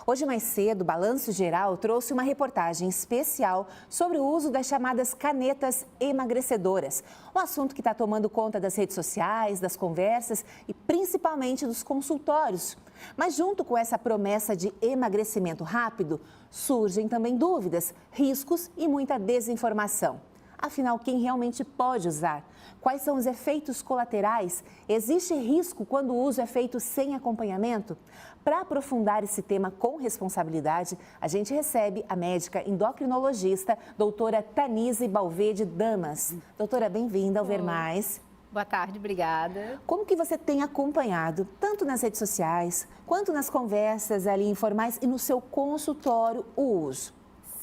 Hoje mais cedo, o Balanço Geral trouxe uma reportagem especial sobre o uso das chamadas canetas emagrecedoras. Um assunto que está tomando conta das redes sociais, das conversas e principalmente dos consultórios. Mas junto com essa promessa de emagrecimento rápido, surgem também dúvidas, riscos e muita desinformação. Afinal, quem realmente pode usar? Quais são os efeitos colaterais? Existe risco quando o uso é feito sem acompanhamento? Para aprofundar esse tema com responsabilidade, a gente recebe a médica endocrinologista, doutora Tanise Balvede Damas. Doutora, bem-vinda ao Ver Mais. Boa tarde, obrigada. Como que você tem acompanhado, tanto nas redes sociais, quanto nas conversas ali informais e no seu consultório, o uso?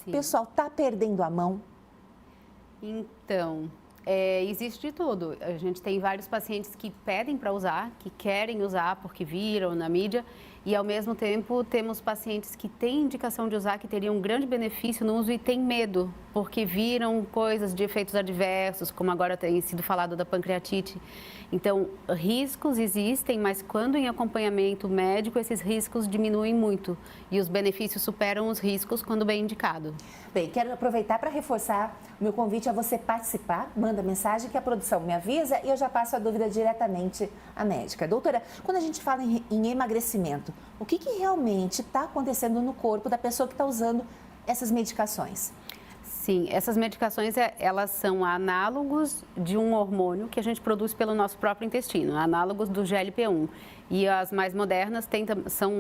Sim. O pessoal está perdendo a mão? Então, existe de tudo. A gente tem vários pacientes que pedem para usar, que querem usar porque viram na mídia e, ao mesmo tempo, temos pacientes que têm indicação de usar, que teriam um grande benefício no uso e têm medo, porque viram coisas de efeitos adversos, como agora tem sido falado da pancreatite. Então, riscos existem, mas quando em acompanhamento médico, esses riscos diminuem muito e os benefícios superam os riscos quando bem indicado. Bem, quero aproveitar para reforçar o meu convite a você participar. Manda mensagem que a produção me avisa e eu já passo a dúvida diretamente à médica. Doutora, quando a gente fala em emagrecimento, o que realmente está acontecendo no corpo da pessoa que está usando essas medicações? Sim, essas medicações, elas são análogos de um hormônio que a gente produz pelo nosso próprio intestino, análogos do GLP-1. E as mais modernas são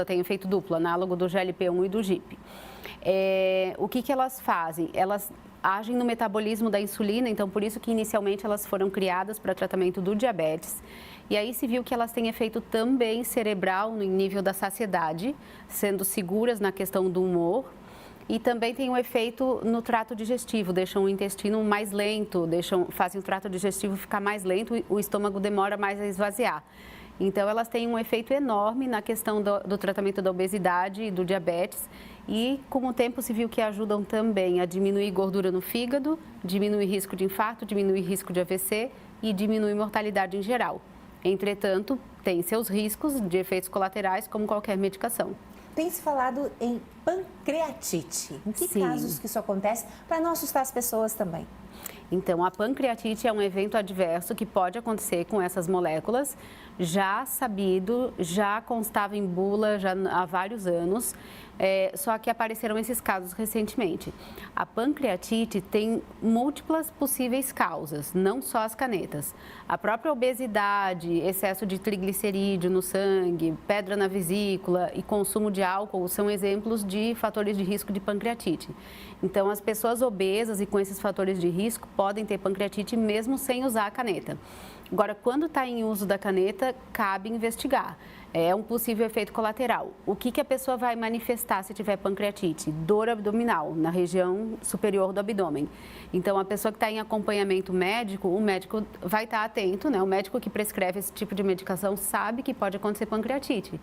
têm efeito duplo, análogo do GLP-1 e do GIP. O que elas fazem? Elas agem no metabolismo da insulina, então por isso que inicialmente elas foram criadas para tratamento do diabetes. E aí se viu que elas têm efeito também cerebral no nível da saciedade, sendo seguras na questão do humor. E também tem um efeito no trato digestivo, deixam o intestino mais lento, fazem o trato digestivo ficar mais lento e o estômago demora mais a esvaziar. Então, elas têm um efeito enorme na questão do tratamento da obesidade e do diabetes. E, com o tempo, se viu que ajudam também a diminuir gordura no fígado, diminuir risco de infarto, diminuir risco de AVC e diminuir mortalidade em geral. Entretanto, tem seus riscos de efeitos colaterais, como qualquer medicação. Tem se falado em pancreatite. Em que casos que isso acontece? Para não assustar as pessoas também. Então, a pancreatite é um evento adverso que pode acontecer com essas moléculas, já sabido, já constava em bula já há vários anos, só que apareceram esses casos recentemente. A pancreatite tem múltiplas possíveis causas, não só as canetas. A própria obesidade, excesso de triglicerídeo no sangue, pedra na vesícula e consumo de álcool são exemplos de fatores de risco de pancreatite. Então, as pessoas obesas e com esses fatores de risco podem ter pancreatite mesmo sem usar a caneta. Agora, quando está em uso da caneta, cabe investigar. É um possível efeito colateral. O que a pessoa vai manifestar se tiver pancreatite? Dor abdominal, na região superior do abdômen. Então, a pessoa que está em acompanhamento médico, o médico vai estar atento, né? O médico que prescreve esse tipo de medicação sabe que pode acontecer pancreatite.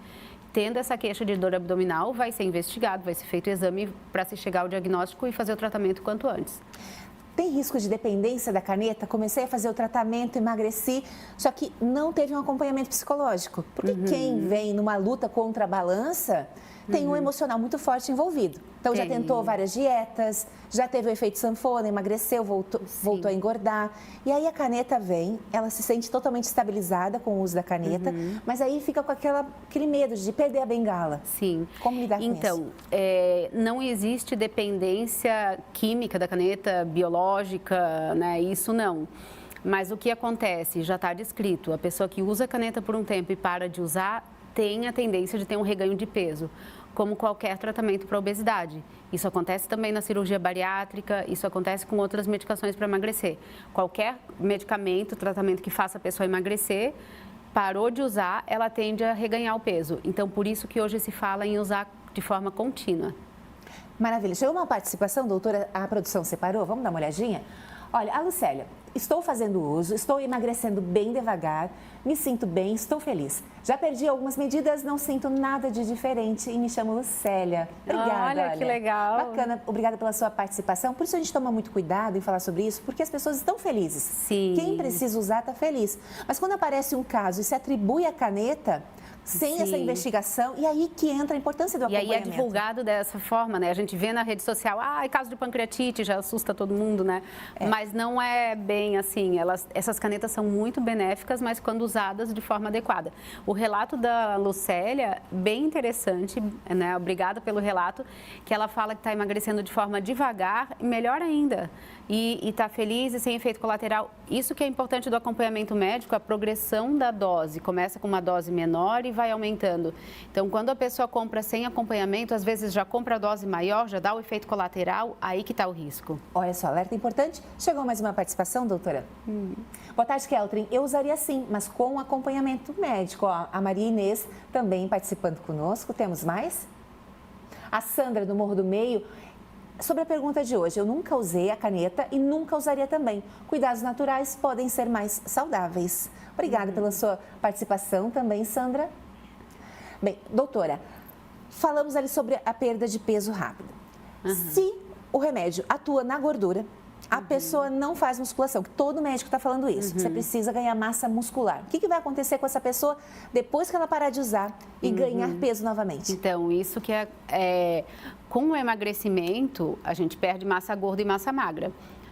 Tendo essa queixa de dor abdominal, vai ser investigado, vai ser feito o exame para se chegar ao diagnóstico e fazer o tratamento quanto antes. Tem risco de dependência da caneta? Comecei a fazer o tratamento, emagreci, só que não teve um acompanhamento psicológico. Porque quem vem numa luta contra a balança tem um emocional muito forte envolvido. Então, já tentou várias dietas, já teve o efeito sanfona, emagreceu, voltou a engordar. E aí a caneta vem, ela se sente totalmente estabilizada com o uso da caneta, mas aí fica com aquele medo de perder a bengala. Sim. Como lidar com isso? Então, não existe dependência química da caneta, biológica, né? Isso não. Mas o que acontece, já está descrito, a pessoa que usa a caneta por um tempo e para de usar, tem a tendência de ter um reganho de peso, como qualquer tratamento para obesidade. Isso acontece também na cirurgia bariátrica, isso acontece com outras medicações para emagrecer. Qualquer medicamento, tratamento que faça a pessoa emagrecer, parou de usar, ela tende a reganhar o peso. Então, por isso que hoje se fala em usar de forma contínua. Maravilha. Chegou uma participação, doutora, a produção separou? Vamos dar uma olhadinha? Olha, a Lucélia, estou fazendo uso, estou emagrecendo bem devagar, me sinto bem, estou feliz. Já perdi algumas medidas, não sinto nada de diferente e me chamo Lucélia. Obrigada, olha, que legal. Bacana, obrigada pela sua participação. Por isso a gente toma muito cuidado em falar sobre isso, porque as pessoas estão felizes. Sim. Quem precisa usar está feliz. Mas quando aparece um caso e se atribui a caneta, sem Sim. essa investigação, e aí que entra a importância do E aí acompanhamento. é divulgado dessa forma, né? A gente vê na rede social, caso de pancreatite, já assusta todo mundo, né? Mas não é bem assim. Essas canetas são muito benéficas, mas quando usadas de forma adequada. O relato da Lucélia, bem interessante, né? Obrigada pelo relato, que ela fala que está emagrecendo de forma devagar e melhor ainda. E está feliz e sem efeito colateral. Isso que é importante do acompanhamento médico, a progressão da dose. Começa com uma dose menor e vai aumentando. Então, quando a pessoa compra sem acompanhamento, às vezes já compra a dose maior, já dá o efeito colateral, aí que está o risco. Olha só, alerta importante. Chegou mais uma participação, doutora? Boa tarde, Keltrin. Eu usaria sim, mas com acompanhamento médico. Ó, a Maria Inês também participando conosco. Temos mais? A Sandra, do Morro do Meio. Sobre a pergunta de hoje, eu nunca usei a caneta e nunca usaria também. Cuidados naturais podem ser mais saudáveis. Obrigada pela sua participação também, Sandra. Bem, doutora, falamos ali sobre a perda de peso rápida. Se o remédio atua na gordura, a pessoa não faz musculação, que todo médico está falando isso. Você precisa ganhar massa muscular. O que vai acontecer com essa pessoa depois que ela parar de usar e ganhar peso novamente? Então, isso que com o emagrecimento, a gente perde massa gorda e massa magra.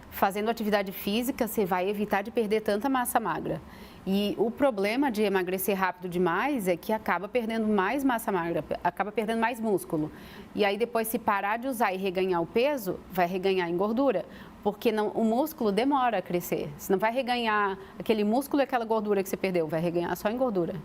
Fazendo atividade física, você vai evitar de perder tanta massa magra. E o problema de emagrecer rápido demais é que acaba perdendo mais massa magra, acaba perdendo mais músculo. E aí depois, se parar de usar e reganhar o peso, vai reganhar em gordura, porque o músculo demora a crescer. Você não vai reganhar aquele músculo e aquela gordura que você perdeu, vai reganhar só em gordura.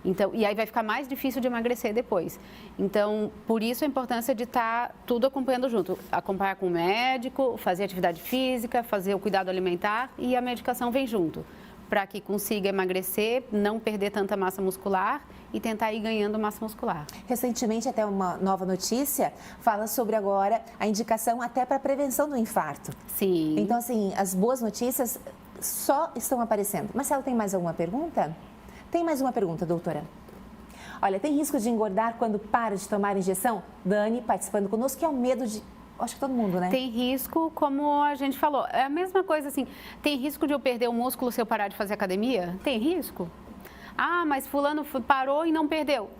Então, e aí vai ficar mais difícil de emagrecer depois. Então, por isso a importância de estar tudo acompanhando junto. Acompanhar com o médico, fazer atividade física, fazer o cuidado alimentar e a medicação vem junto, para que consiga emagrecer, não perder tanta massa muscular e tentar ir ganhando massa muscular. Recentemente, até uma nova notícia fala sobre agora a indicação até para prevenção do infarto. Sim. Então, assim, as boas notícias só estão aparecendo. Marcelo, tem mais alguma pergunta? Tem mais uma pergunta, doutora. Olha, tem risco de engordar quando para de tomar injeção? Dani, participando conosco, que é o medo de... Acho que todo mundo, né? Tem risco, como a gente falou. É a mesma coisa assim, tem risco de eu perder o músculo se eu parar de fazer academia? Tem risco. Mas fulano parou e não perdeu.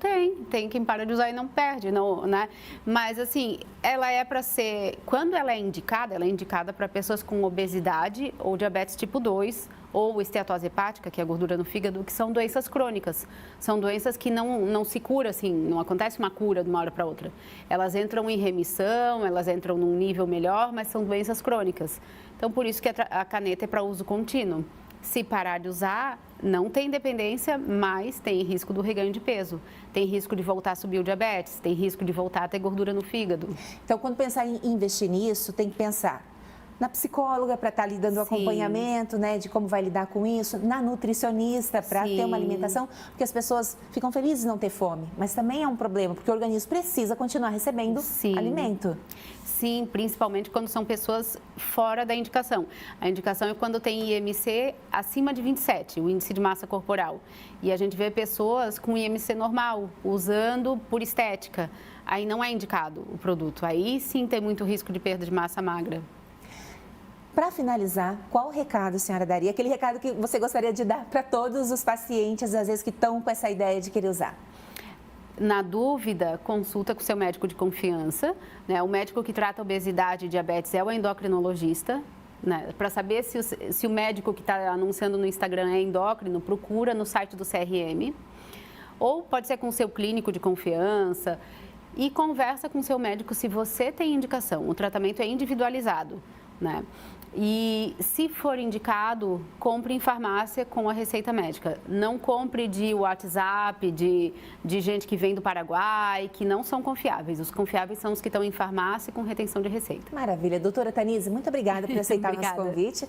Tem quem para de usar e não perde, não, né? Mas assim, ela é para ser, quando ela é indicada para pessoas com obesidade ou diabetes tipo 2 ou esteatose hepática, que é a gordura no fígado, que são doenças crônicas. São doenças que não se curam assim, não acontece uma cura de uma hora para outra. Elas entram em remissão, elas entram num nível melhor, mas são doenças crônicas. Então, por isso que a caneta é para uso contínuo. Se parar de usar, não tem dependência, mas tem risco do reganho de peso. Tem risco de voltar a subir o diabetes, tem risco de voltar a ter gordura no fígado. Então, quando pensar em investir nisso, tem que pensar na psicóloga para estar ali dando acompanhamento, né, de como vai lidar com isso, na nutricionista para ter uma alimentação, porque as pessoas ficam felizes de não ter fome, mas também é um problema, porque o organismo precisa continuar recebendo alimento. Sim, principalmente quando são pessoas fora da indicação. A indicação é quando tem IMC acima de 27, o índice de massa corporal. E a gente vê pessoas com IMC normal, usando por estética. Aí não é indicado o produto. Aí sim tem muito risco de perda de massa magra. Para finalizar, qual recado a senhora daria? Aquele recado que você gostaria de dar para todos os pacientes, às vezes, que estão com essa ideia de querer usar? Na dúvida, consulta com o seu médico de confiança, né? O médico que trata obesidade e diabetes é o endocrinologista, né? Para saber se o médico que está anunciando no Instagram é endócrino, procura no site do CRM. Ou pode ser com o seu clínico de confiança e conversa com o seu médico se você tem indicação. O tratamento é individualizado, né? E se for indicado, compre em farmácia com a receita médica. Não compre de WhatsApp, de gente que vem do Paraguai, que não são confiáveis. Os confiáveis são os que estão em farmácia com retenção de receita. Maravilha. Doutora Tanise, muito obrigada por aceitar o nosso convite.